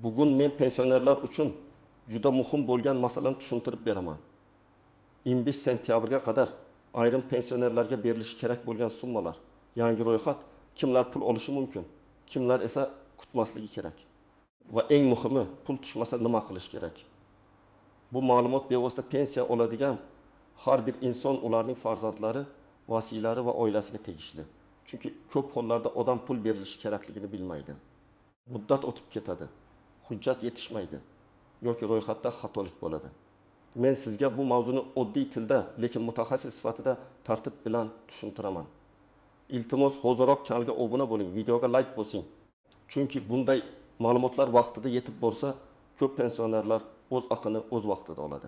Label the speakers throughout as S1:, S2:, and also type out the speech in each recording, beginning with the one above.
S1: Bugun men pensionerlar uchun juda muhim bo'lgan masalani tushuntirib beraman. 25 sentyabrga qadar ayrim pensionerlarga berilishi kerak bo'lgan summalar, yangi ro'yxat, kimlar pul olishi mumkin, kimlar esa kutmasligi kerak. Va eng muhimi, pul tushmasa nima qilish kerak? Bu ma'lumot bevosita pensiya oladigan har bir inson, ularning farzandlari, vasiylari va oilasiga tegishli. Chunki ko'p hollarda odam pul berilishi kerakligini bilmaydi. Muddat o'tib ketadi. Hujjat yetishmaydi yoki ro'yxatda xatolik bo'ladi. Men sizga bu mavzuni oddiy tilda, lekin mutaxassis sifatida tartib bilan tushuntiraman. Iltimos, hoziroq kanalga obuna bo'ling, videoga like bosing. Chunki bunday ma'lumotlar vaqtida yetib borsa, ko'p pensionerlar o'z haqini o'z vaqtida oladi.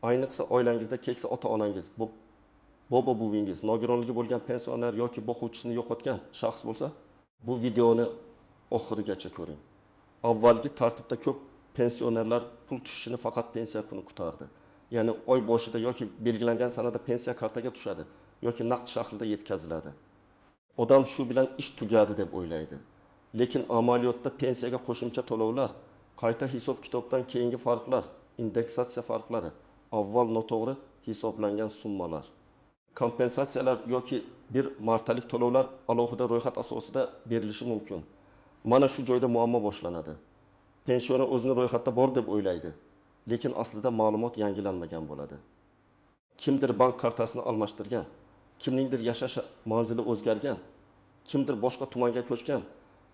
S1: Ayniqsa oilangizda keksa ota-onangiz, bobo buvingiz, nogironligi bo'lgan pensioner yoki boquvchisini yo'qotgan shaxs bo'lsa, bu videoni oxirigacha ko'ring. Avvalgi tartibda ko'p pensionerlar pul tushishini faqat pensiya kuni kutardi. Ya'ni oy boshida yoki belgilangan sanada pensiya kartaga tushadi yoki naqd shaklda yetkaziladi. Odam shu bilan ish tugadi deb o'ylaydi. Lekin amaliyotda pensiyaga qo'shimcha to'lovlar, qayta hisob-kitobdan keyingi farqlar, indeksatsiya farqlari, avval noto'g'ri hisoblangan summalar, kompensatsiyalar yoki bir martalik to'lovlar alohida ro'yxat asosida berilishi mumkin. Mana shu joyda muammo boshlanadi. Pensioner o'zini ro'yxatda bor deb o'ylaydi, lekin aslida ma'lumot yangilanmagan bo'ladi. Kimdir bank kartasini almashtirgan, kimningdir yashash manzili o'zgargan, kimdir boshqa tumanga ko'chgan,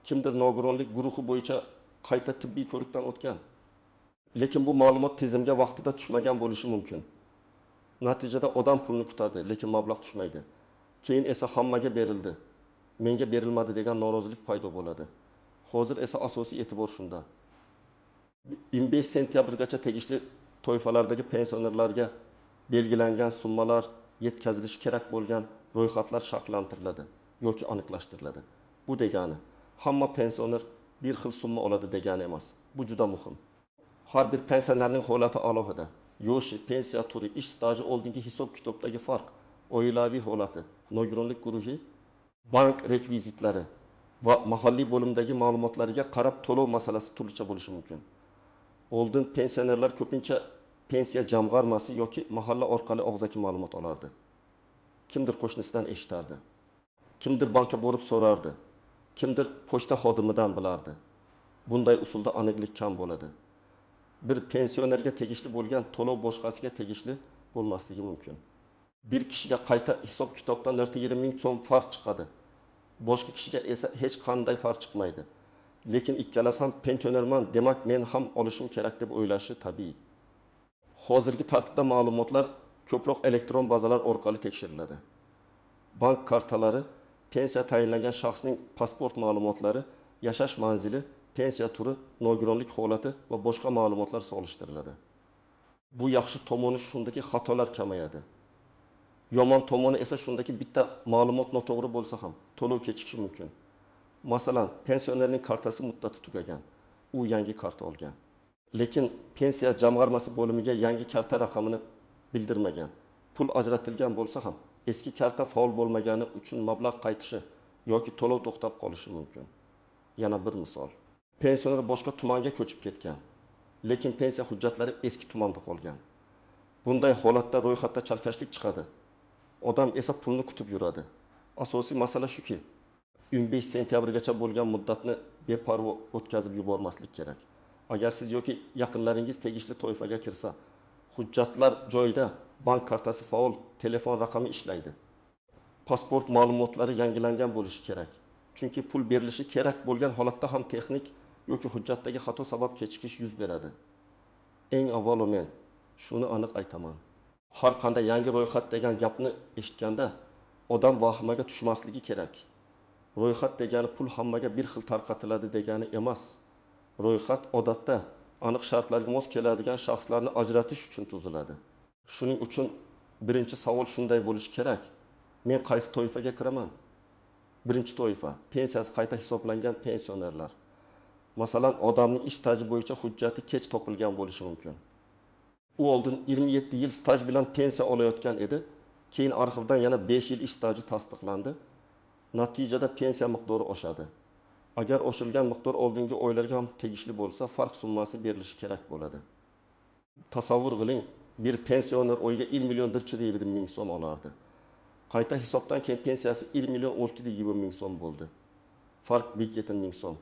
S1: kimdir nogironlik guruhi bo'yicha qayta tibbiy ko'rikdan o'tgan. Lekin bu ma'lumot tizimga vaqtida tushmagan bo'lishi mumkin. Natijada odam pulni kutadi, lekin mablag' tushmaydi. Keyin esa hammaga berildi, menga berilmadi degan norozilik paydo bo'ladi. Hozir esa asosiy e'tibor shunda. 25 sentyabrgacha tegishli toifalardagi pensionerlarga belgilangan summalar, yetkazilishi kerak bo'lgan ro'yxatlar shakllantiriladi yoki aniqlashtiriladi. Bu degani hamma pensioner bir xil summa oladi degani emas. Bu juda muhim. Har bir pensionerning holati alohida. Yoshi, pensiya turi, ish staji, oldingi hisob-kitobdagi farq, oilaviy holati, nogironlik guruhi, bank rekvizitlari va mahalliy bo'limdagi ma'lumotlariga qarab to'lov masalasi turlicha bo'lishi mumkin. Oldin pensionerlar ko'pincha pensiya jamg'armasi yoki mahalla orqali og'zaki ma'lumot olardi. Kimdir qo'shnisidan eshitardi. Kimdir bankka borib so'rardi. Kimdir pochta xodimidan bilardi. Bunday usulda aniqlik kam bo'ladi. Bir pensionerga tegishli bo'lgan to'lov boshqasiga tegishli bo'lmasligi mumkin. Bir kishiga qayta hisob-kitobdan 20 ming so'm farq chiqadi. Boshqa kishiga esa hech qanday farq chiqmaydi. Lekin ikkalasi ham pensionerman, demak men ham olishim kerak deb o'ylashi tabiiy. Hozirgi tartibda ma'lumotlar ko'proq elektron bazalar orqali tekshiriladi. Bank kartalari, pensiya tayinlangan shaxsning pasport ma'lumotlari, yashash manzili, pensiya turi, nogironlik holati va boshqa ma'lumotlar solishtiriladi. Bu yaxshi tomoni shundaki xatolar kamayadi. Yomon tomoni esa shundaki bitta ma'lumot noto'g'ri bo'lsa ham to'lov kechikishi mumkin. Masalan, pensionerning kartasi muddati tugagan, u yangi karta olgan. Lekin pensiya jamg'armasi bo'limiga yangi karta raqamini bildirmagan. Pul ajratilgan bo'lsa ham eski karta faol bo'lmagani uchun mablag' qaytishi yoki to'lov to'xtab qolishi mumkin. Yana bir misol. Pensioner boshqa tumanga ko'chib ketgan, lekin pensiya hujjatlari eski tumanda qolgan. Bunday holatda ro'yxatda chalkashlik chiqadi. Odam esa pulni kutib yuradi. Asosiy masala shuki, 25 sentyabrgacha bo'lgan muddatni beparvo o'tkazib yubormaslik kerak. Agar siz yoki yaqinlaringiz tegishli toifaga kirsa, hujjatlar joyida, bank kartasi faol, telefon raqami ishlaydi. Pasport ma'lumotlari yangilangan bo'lishi kerak. Chunki pul berilishi kerak bo'lgan holatda ham texnik yoki hujjatdagi xato sabab kechikish yuz beradi. Eng avvalo men shuni aniq aytaman. Har qanday yangi ro'yxat degan gapni eshitganda odam vahimaga tushmasligi kerak. Ro'yxat degani pul hammaga bir xil tarqatiladi degani emas. Ro'yxat odatda aniq shartlarga mos keladigan shaxslarni ajratish uchun tuziladi. Shuning uchun birinchi savol shunday bo'lishi kerak. Men qaysi toifaga kiraman? Birinchi toifa, pensiyasi qayta hisoblangan pensionerlar. Masalan, odamning ish staji bo'yicha hujjati kech topilgan bo'lishi mumkin. U oldin 27 yil staj bilan pensiya olayotgan edi. Keyin arxivdan yana 5 yil ish staji tasdiqlandi. Natijada pensiya miqdori oshadi. Agar oshirgan miqdor oldingi oylarga ham tegishli bo'lsa, farq summasi berilishi kerak bo'ladi. Tasavvur qiling, bir pensioner oyga 1 million 120 ming so'm olardi. Qayta hisobdan keyin pensiyasi 1 million 620 ming so'm bo'ldi. Farq 170 ming so'm.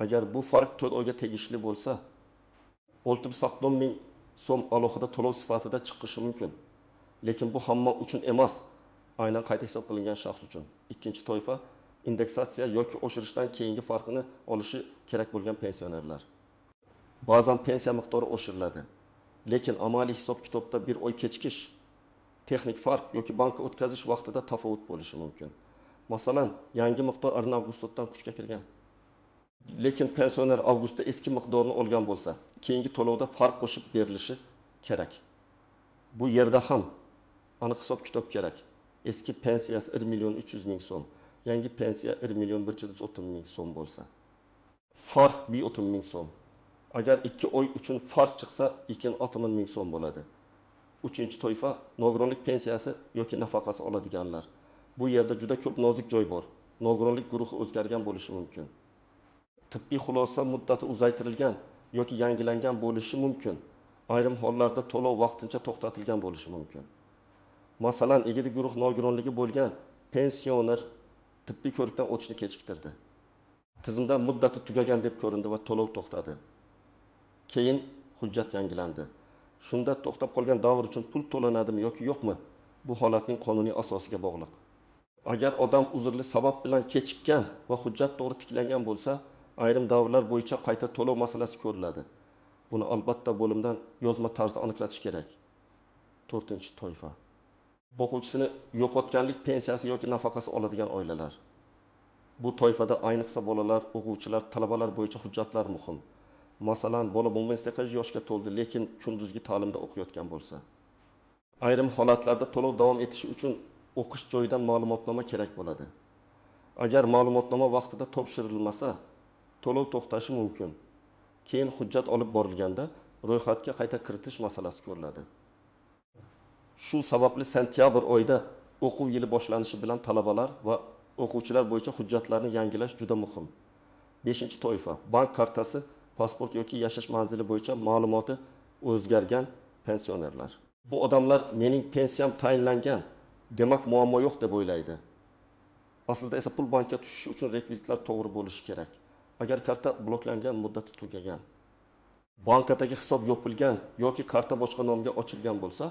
S1: Agar bu farq 4 oyga tegishli bo'lsa, 690 ming so'm alohida to'lov sifatida chiqishi mumkin. Lekin bu hamma uchun emas, aynan qayta hisob qilingan shaxs uchun. Ikkinchi toifa indeksatsiya yoki oshirishdan keyingi farqini olishi kerak bo'lgan pensionerlar. Ba'zan pensiya miqdori oshiriladi. Lekin amaliy hisob-kitobda bir oy kechikish, texnik farq yoki bankka o'tkazish vaqtida tafovut bo'lishi mumkin. Masalan, yangi miqdor avgustdan kuchga kirgan. Lekin pensioner avgustda eski miqdorni olgan bo'lsa, keyingi to'lovda farq qo'shib berilishi kerak. Bu yerda ham aniq hisob-kitob kerak. Eski pensiyasi 1 million 300 ming so'm, yangi pensiya 1 million 130 ming so'm bo'lsa, farq 130 ming so'm. Agar 2 oy uchun farq chiqsa, 260 ming so'm bo'ladi. Uchinchi toifa nogironlik pensiyasi yoki nafaqasi oladiganlar. Bu yerda juda ko'p nozik joy bor. Nogironlik guruhi o'zgargan bo'lishi mumkin. Tibbiy xulosa muddati uzaytirilgan yoki yangilangan bo'lishi mumkin. Ayrim hollarda to'lov vaqtincha to'xtatilgan bo'lishi mumkin. Masalan, egidi guruh nogironligi bo'lgan pensioner tibbiy ko'rikdan o'tishni kechiktirdi. Tizimda muddati tugagan deb ko'rindi va to'lov to'xtadi. Keyin hujjat yangilandi. Shunda to'xtab qolgan davr uchun pul to'lanadimi yoki yo'qmi? Bu holatning qonuniy asosiga bog'liq. Agar odam uzrli sabab bilan kechikkan va hujjat to'g'ri tiklangan bo'lsa, ayrim davrlar bo'yicha qayta to'lov masalasi ko'riladi. Buni albatta bo'limdan yozma tarzda aniqlatish kerak. 4-toifa. O'quvchisini yo'qotganlik pensiyasi yoki nafaqasi oladigan oilalar. Bu toifada ayniqsa bolalar, o'quvchilar, talabalar bo'yicha hujjatlar muhim. Masalan, bola 18 yoshga to'ldi, lekin kunduzgi ta'limda o'qiyotgan bo'lsa. Ayrim holatlarda to'lov davom etishi uchun o'qish joyidan ma'lumotnoma kerak bo'ladi. Agar ma'lumotnoma vaqtida topshirilmasa, to'lov to'xtashi mumkin. Keyin hujjat olib borilganda ro'yxatga qayta kiritish masalasi ko'riladi. Shu sababli sentyabr oyida o'quv yili boshlanishi bilan talabalar va o'quvchilar bo'yicha hujjatlarni yangilash juda muhim. 5-toifa bank kartasi, pasport yoki yashash manzili bo'yicha ma'lumoti o'zgargan pensionerlar. Bu odamlar mening pensiyam tayinlangan, demak muammo yo'q deb o'ylaydi. Aslida esa pul bankka tushishi uchun rekvizitlar to'g'ri bo'lishi kerak. Agar karta bloklangan, muddati tugagan, bankadagi hisob yopilgan yoki karta boshqa nomga ochilgan bo'lsa,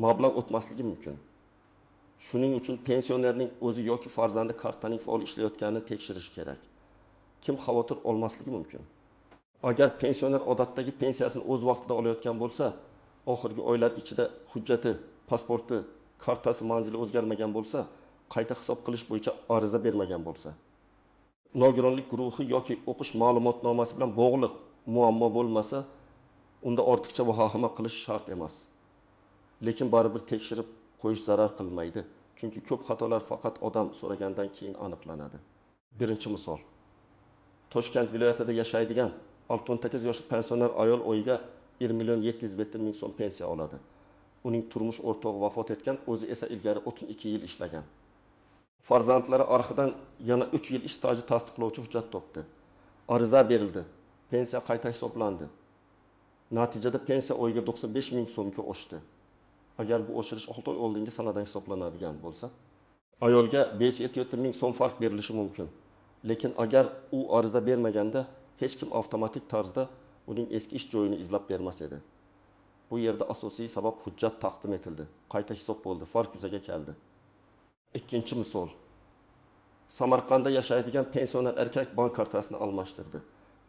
S1: mablag' o'tmasligi mumkin. Shuning uchun pensionerning o'zi yoki farzandi kartaning faol ishlayotganini tekshirish kerak. Kim xavotir olmasligi mumkin? Agar pensioner odatdagi pensiyasini o'z vaqtida olayotgan bo'lsa, oxirgi oylar ichida hujjati, pasporti, kartasi manzili o'zgarmagan bo'lsa, qayta hisob qilish bo'yicha ariza bermagan bo'lsa, nogironlik guruhi yoki o'qish ma'lumotnomasi bilan bog'liq muammo bo'lmasa, unda ortiqcha vahima qilish shart emas. Lekin baribir tekshirib qo'yish zarar qilmaydi. Chunki ko'p xatolar faqat odam so'ragandan keyin aniqlanadi. Birinchi misol. Toshkent viloyatida yashaydigan 68 yoshli pensioner ayol oyiga 1 million 750 ming so'm pensiya oladi. Uning turmush o'rtog'i vafot etgan, o'zi esa ilgari 32 yil ishlagan. Farzandlari orqidan yana 3 yil ish staji tasdiqlovchi hujjat topdi. Ariza berildi. Pensiya qayta hisoblandi. Natijada pensiya oyiga 95 ming so'mga oshdi. Agar bu oshirish 6 oy oldingi sanadan hisoblanadigan bo'lsa, ayolga 570 ming so'm farq berilishi mumkin. Lekin agar u ariza bermaganda, hech kim avtomatik tarzda uning eski ish joyini izlab bermas edi. Bu yerda asosiy sabab hujjat taqdim etildi. Qayta hisob bo'ldi, farq yuzaga keldi. Ikkinchi misol. Samarqandda yashaydigan pensioner erkak bank kartasini almashtirdi.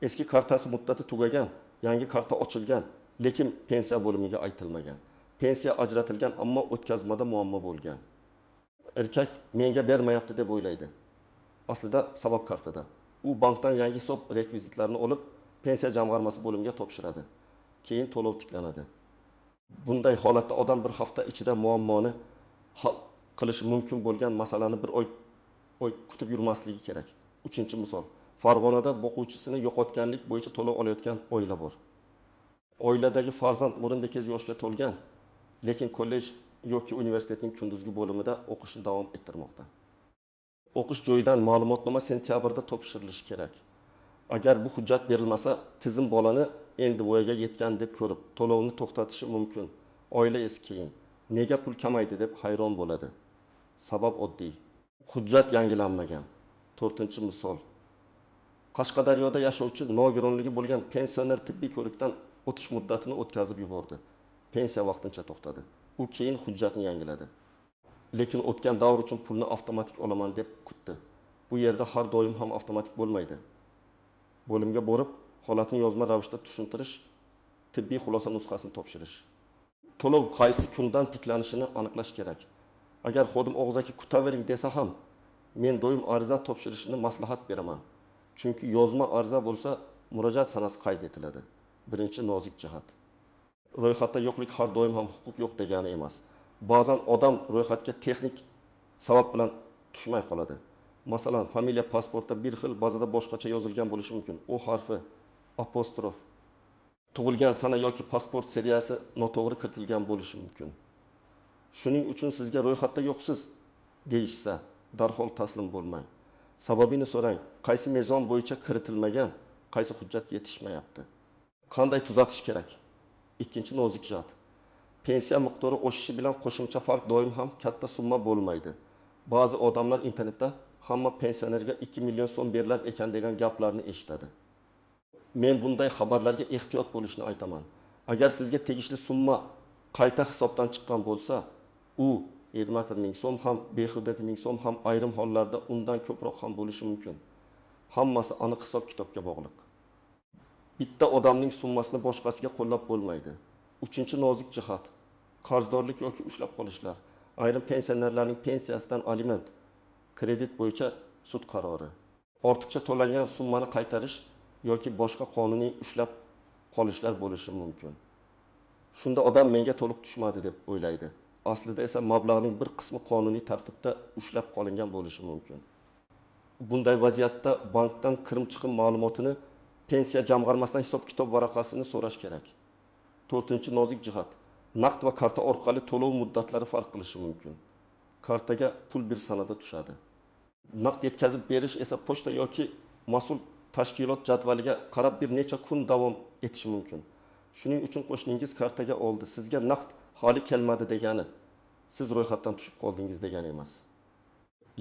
S1: Eski kartasi muddati tugagan, yangi karta ochilgan, lekin pensiya bo'limiga aytilmagan. Pensiya ajratilgan, ammo o'tkazmada muammo bo'lgan. Erkak menga bermayapti deb o'ylaydi. Aslida sabab kartada. U bankdan yangi hisob rekvizitlarini olib, pensiya jamg'armasi bo'limiga topshiradi. Keyin to'lov tiklanadi. Bunday holatda odam bir hafta ichida muammoni hal qilishi mumkin bo'lgan masalani bir oy kutib yurmasligi kerak. Uchinchi misol. Farg'onada o'quvchisini yo'qotganlik bo'yicha to'lov olayotgan oila bor. Oiladagi farzand 18 yoshga to'lgan, lekin kollej yoki universitetning kunduzgi bo'limida o'qishni davom ettirmoqda. O'qish joyidan ma'lumotnoma sentyabrda topshirilishi kerak. Agar bu hujjat berilmasa, tizim bolani endi voyaga yetgan deb ko'rib, to'lovni to'xtatishi mumkin. Oila esi keyin nega pul kamaydi deb hayron bo'ladi. Sabab oddiy. Hujjat yangilanmagan. 4-misol. Qashqadaryoda yashovchi nogironligi bo'lgan pensioner tibbiy ko'rikdan o'tish muddatini o'tkazib yubordi. Pensiya vaqtincha to'xtadi. U keyin hujjatni yangiladi. Lekin o'tgan davr uchun pulni avtomatik olaman deb kutdi. Bu yerda har doim ham avtomatik bo'lmaydi. Bo'limga borib, holatni yozma ravishda tushuntirish, tibbiy xulosa nusxasini topshirish. To'lov qaysi kundan tiklanishini aniqlash kerak. Agar xodim og'zaki kutavering desa ham, men doim ariza topshirishni maslahat beraman. Chunki yozma ariza bo'lsa, murojaat sanasi qayd etiladi. Birinchi nozik jihat. Ro'yxatda yo'qlik har doim ham huquq yo'q degani emas. Ba'zan odam ro'yxatga texnik sabab bilan tushmay qoladi. Masalan, familiya pasportda bir xil, ba'zida boshqacha yozilgan bo'lishi mumkin. O harfi, apostrof, tug'ilgan sana yoki pasport seriyasi noto'g'ri kiritilgan bo'lishi mumkin. Shuning uchun sizga ro'yxatda yo'qsiz deyishsa, darhol taslim bo'lmang. Sababini so'rang. Qaysi mezon bo'yicha kiritilmagan, qaysi hujjat yetishmayapti? Qanday tuzatish kerak? Ikkinchi nozik jihat. Pensiya miqdori o'sishi bilan qo'shimcha farq doim ham katta summa bo'lmaydi. Ba'zi odamlar internetda hamma pensionerga 2 million so'm berilar ekan degan gaplarni eshitadi. Men bunday xabarlarga ehtiyot bo'lishni aytaman. Agar sizga tegishli summa qayta hisobdan chiqqan bo'lsa, u 20 ming so'm ham, 500 ming so'm ham, ayrim hollarda undan ko'proq ham bo'lishi mumkin. Hammasi aniq hisob kitobga bog'liq. Bitta odamning summasini boshqasiga qo'llab bo'lmaydi. 3-nozik jihat. Qarzdorlik yoki ushlab qolishlar. Ayrim pensionerlarning pensiyasidan aliment, kredit bo'yicha sud qarori. Ortiqcha to'langan summani qaytarish yoki boshqa qonuniy ushlab qolishlar bo'lishi mumkin. Shunda odam menga to'liq tushmadi deb o'ylaydi. Aslida esa mablag'ning bir qismi qonuniy tartibda ushlab qolingan bo'lishi mumkin. Bunday vaziyatda bankdan kirim-chiqim ma'lumotini pensiya jamg'armasidan hisob-kitob varaqasini so'rash kerak. 4-nozik jihat. Naqd va karta orqali to'lov muddatlari farq qilishi mumkin. Kartaga pul bir sanada tushadi. Naqd yetkazib berish esa pochta yoki mas'ul tashkilot jadvaliga qarab bir necha kun davom etishi mumkin. Shuning uchun qo'shningiz kartaga oldi, sizga naqd hali kelmadi degani, siz ro'yxatdan tushib qoldingiz degani emas.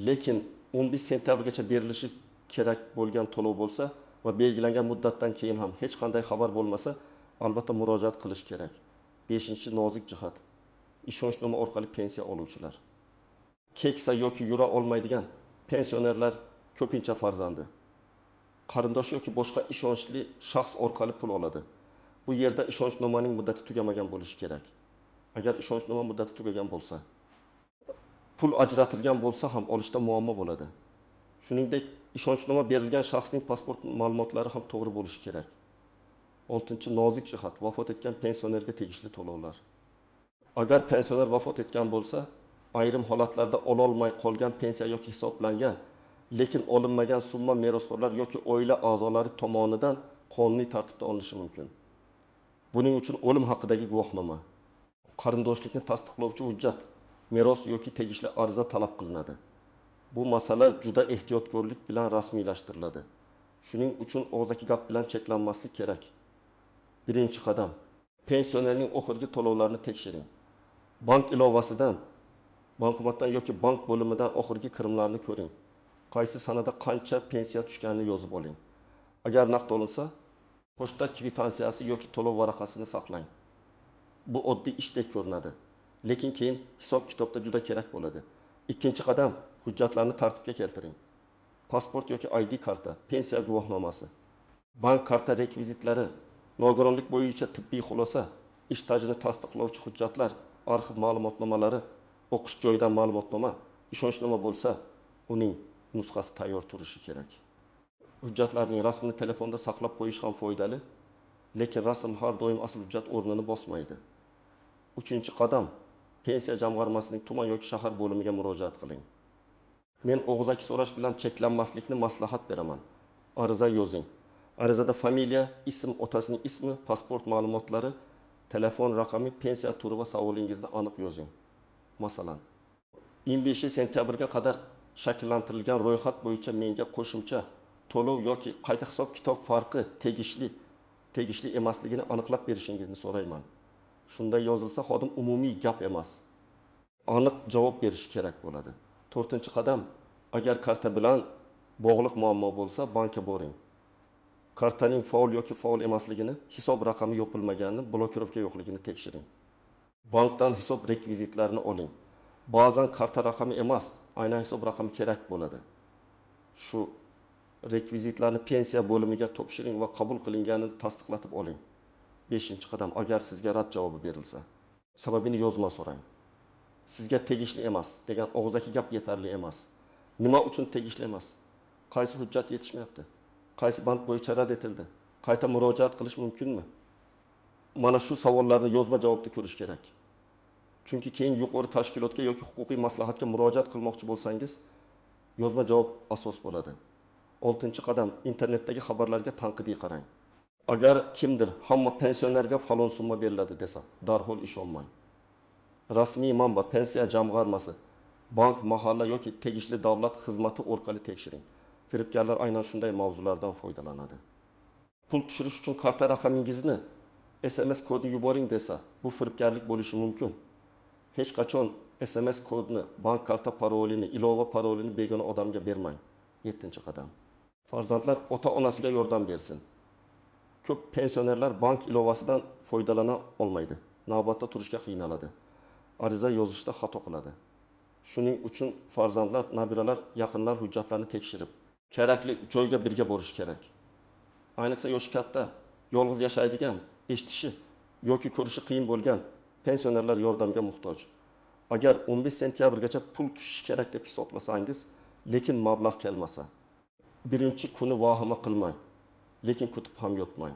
S1: Lekin 11 sentyabrgacha berilishi kerak bo'lgan to'lov bo'lsa va belgilangan muddatdan keyin ham hech qanday xabar bo'lmasa, albatta murojaat qilish kerak. 5-nozik jihat. Ishonchnoma orqali pensiya oluvchilar. Keksa yoki yura olmaydigan pensionerlar ko'pincha farzandi, qarindosh yoki boshqa ishonchli shaxs orqali pul oladi. Bu yerda ishonchnomaning muddati tugamagan bo'lishi kerak. Agar ishonchnoma muddati tugagan bo'lsa, pul ajratilgan bo'lsa ham olishda muammo bo'ladi. Shuningdek, ishonchnoma berilgan shaxsning pasport ma'lumotlari ham to'g'ri bo'lishi kerak. 6-nozik jihat. Vafot etgan pensionerga tegishli to'lovlar. Agar pensioner vafot etgan bo'lsa, ayrim holatlarda ololmay qolgan pensiya yoki hisoblangan, lekin olinmagan summa merosxo'rlar yoki oila a'zolari tomonidan qonuniy tartibda olinishi mumkin. Buning uchun o'lim haqidagi guvohnoma, qarindoshlikni tasdiqlovchi hujjat, meros yoki tegishli ariza talab qilinadi. Bu masala juda ehtiyotkorlik bilan rasmiylashtiriladi. Shuning uchun og'zaki gap bilan cheklanmaslik kerak. Birinchi qadam. Pensionerning oxirgi to'lovlarini tekshiring. Bank ilovasidan, bankomatdan yoki bank bo'limidan oxirgi kirimlarni ko'ring. Qaysi sanada qancha pensiya tushganini yozib oling. Agar naqd olinsa, pochta kvitansiyasi yoki to'lov varaqasini saqlang. Bu oddiy ishdek ko'rinadi, lekin keyin hisob-kitobda juda kerak bo'ladi. Ikkinchi qadam, hujjatlarni tartibga keltiring. Pasport yoki ID karta, pensiya guvohnomasi, bank karta rekvizitlari, nogironlik bo'yicha tibbiy xulosa, ish stajini tasdiqlovchi hujjatlar, arxiv ma'lumotnomalari, o'qish joyidan ma'lumotnoma, ishonchnoma bo'lsa, uning nusxasi tayyor turishi kerak. Hujjatlarning rasmini telefonda saqlab qo'yish ham foydali, lekin rasm har doim asl hujjat o'rnini bosmaydi. 3-qadam, pensiya jamg'armasining tuman yoki shahar bo'limiga murojaat qiling. Men og'zaki so'rash bilan cheklanmaslikni maslahat beraman. Ariza yozing. Arizada familiya, ism, otasining ismi, pasport ma'lumotlari, telefon raqami, pensiya turi va savolingizni aniq yozing. Masalan, 25 sentyabrga qadar shakllantirilgan ro'yxat bo'yicha menga qo'shimcha to'lov yoki qayta hisob kitob farqi tegishli emasligini aniqlab berishingizni so'rayman. Shunday yozilsa, xodim umumiy gap emas, aniq javob berishi kerak bo'ladi. 4-qadam, agar karta bilan bog'liq muammo bo'lsa, bankka boring. Kartaning faol yoki faol emasligini, hisob raqami yopilmaganini, blokirovka yo'qligini tekshiring. Bankdan hisob rekvizitlarini oling. Ba'zan karta raqami emas, aynan hisob raqami kerak bo'ladi. Shu rekvizitlarni pensiya bo'limiga topshiring va qabul qilinganini tasdiqlatib oling. 5-qadam, agar sizga rad javobi berilsa, sababini yozma so'rang. Sizga tegishli emas degan og'zaki gap yetarli emas. Nima uchun tegishli emas? Qaysi hujjat yetishmayapti? Qaysi band bo'yicha rad etildi? Qayta murojaat qilish mumkinmi? Mana shu savollarni yozma javobda ko'rish kerak. Chunki keyin yuqori tashkilotga yoki huquqiy maslahatga murojaat qilmoqchi bo'lsangiz, yozma javob asos bo'ladi. 6-qadam, internetdagi xabarlarga tanqidiy qarang. Agar kimdir hamma pensionerga falon summa beriladi desa, darhol ishonmang. Rasmiy manba, pensiya jamg'armasi, bank, mahalla yoki tegishli davlat xizmati orqali tekshiring. Firibgarlar aynan shunday mavzulardan foydalanadi. Pul tushirish uchun karta raqamingizni SMS kodni yuboring desa, bu firibgarlik bo'lishi mumkin. Hech qachon SMS kodni, bank karta parolini, ilova parolini begona odamga bermang. 7-qadam. Farzandlar ota-onasiga yordam bersin. Ko'p pensionerlar bank ilovasidan foydalana olmaydi. Navbatda turishga qiynaladi. Ariza yozishda xato qiladi. Shuning uchun farzandlar, nabiralar, yaqinlar hujjatlarni tekshirib, kerakli joyga birga borish kerak. Ayniqsa yoshi katta, yolg'iz yashaydigan, eshitishi yoki ko'rishi qiyin bo'lgan pensionerlar yordamga muhtoj. Agar 15 sentyabrgacha pul tushishi kerak deb hisoblasangiz, lekin mablag' kelmasa, birinchi kuni vahima qilmang, lekin kutib ham yotmang.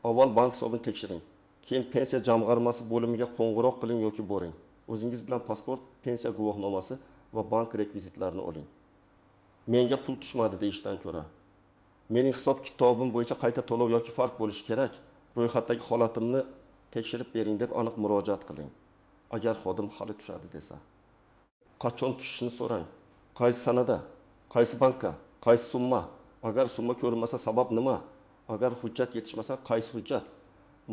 S1: Avval bank hisobini tekshiring, keyin pensiya jamg'armasi bo'limiga qo'ng'iroq qiling yoki boring. O'zingiz bilan pasport, pensiya guvohnomasi va bank rekvizitlarini oling. Menga pul tushmadi deyishdan ko'ra, mening hisob kitobim bo'yicha qayta to'lov yoki farq bo'lishi kerak, ro'yxatdagi holatimni tekshirib bering deb aniq murojaat qiling. Agar xodim hali tushadi desa, qachon tushishini so'rang. Qaysi sanada, qaysi bankka, qaysi summa? Agar summa ko'rinmasa, sabab nima? Agar hujjat yetishmasa, qaysi hujjat?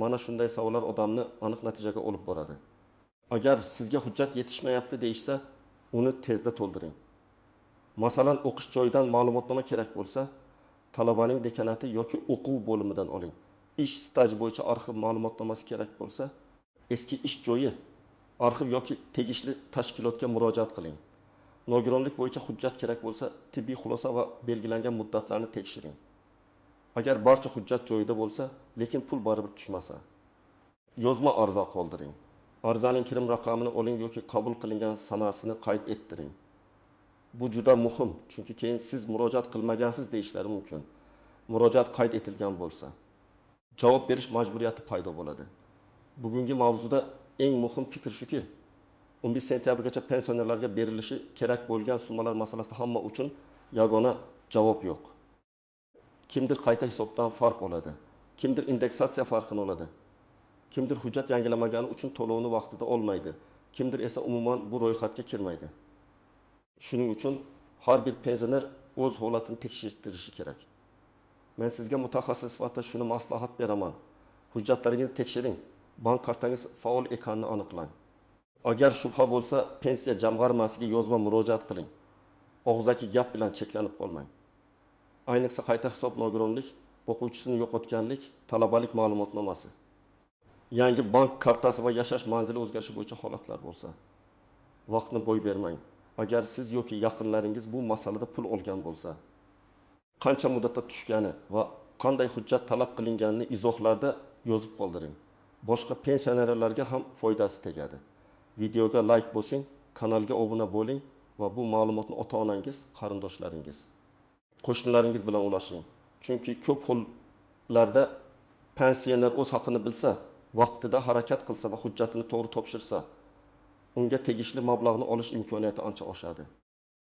S1: Mana shunday savollar odamni aniq natijaga olib boradi. Agar sizga hujjat yetishmayapti deyishsa, uni tezda to'ldiring. Masalan, o'qish joyidan ma'lumotnoma kerak bo'lsa, talabaning dekanati yoki o'quv bo'limidan oling. Ish staji bo'yicha arxiv ma'lumotnomasi kerak bo'lsa, eski ish joyi, arxiv yoki tegishli tashkilotga murojaat qiling. Nogironlik bo'yicha hujjat kerak bo'lsa, tibbiy xulosa va belgilangan muddatlarni tekshiring. Agar barcha hujjat joyida bo'lsa, lekin pul baribir tushmasa, yozma ariza qoldiring. Arizaning kirim raqamini oling yoki qabul qilingan sanasini qayd ettiring. Bu juda muhim, chunki keyin siz murojaat qilmagansiz deyishlari mumkin. Murojaat qayd etilgan bo'lsa, javob berish majburiyati paydo bo'ladi. Bugungi mavzuda eng muhim fikr shuki, 15 sentyabrgacha pensionerlarga berilishi kerak bo'lgan summalar masalasida hamma uchun yagona javob yo'q. Kimdir qayta hisobdan farq oladi, kimdir indeksatsiya farqini oladi, kimdir hujjat yangilamagani uchun to'lovni vaqtida olmaydi, kimdir esa umuman bu ro'yxatga kirmaydi. Shuning uchun har bir pensioner o'z holatini tekshirishi kerak. Men sizga mutaxassis sifatida shuni maslahat beraman. Hujjatlaringizni tekshiring, bank kartangiz faol ekanini aniqlang. Agar shubha bo'lsa, pensiya jamg'armasiga yozma murojaat qiling. Og'zaki gap bilan cheklanib qolmang. Ayniqsa qayta hisob nogironlik, o'quvchisini yo'qotganlik, talabalik ma'lumotnomasi, yangi bank kartasi va yashash manzili o'zgarishi bo'yicha holatlar bo'lsa, vaqtni bo'y bermang. Agar siz yoki yaqinlaringiz bu masalada pul olgan bo'lsa, qancha muddatda tushgani va qanday hujjat talab qilinganini izohlarda yozib qoldiring. Boshqa pensionerlarga ham foydasi tegadi. Videoga like bosing, kanalga obuna bo'ling va bu ma'lumotni ota-onangiz, qarindoshlaringiz, qo'shnilaringiz bilan ulashing. Chunki ko'p hollarda pensioner o'z haqini bilsa, vaqtida harakat qilsa va hujjatini to'g'ri topshirsa, unga tegishli mablag'ni olish imkoniyati ancha oshadi.